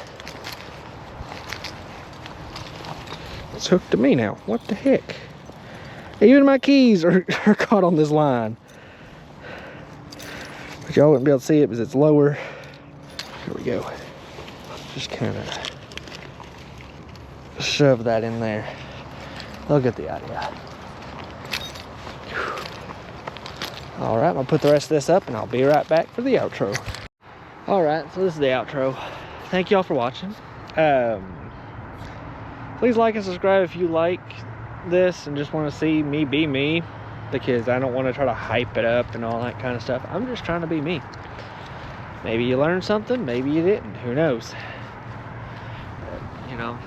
It's hooked to me now. What the heck? Even my keys are caught on this line. But y'all wouldn't be able to see it because it's lower. Here we go. Just kind of shove that in there. They'll get the idea. All right, I'll put the rest of this up and I'll be right back for the outro. All right, so this is the outro. Thank y'all for watching. Please like and subscribe if you like this and just want to see me be me, because I don't want to try to hype it up and all that kind of stuff. I'm just trying to be me. Maybe you learned something, maybe you didn't, who knows. But, you know,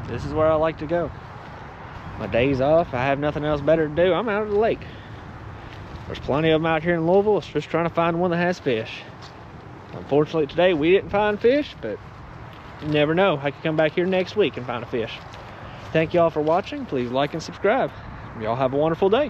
this is where I like to go. My days off, I have nothing else better to do, I'm out of the lake. There's plenty of them out here in Louisville. It's just trying to find one that has fish. Unfortunately today we didn't find fish, but you never know. I could come back here next week and find a fish. Thank y'all for watching. Please like and subscribe. Y'all have a wonderful day.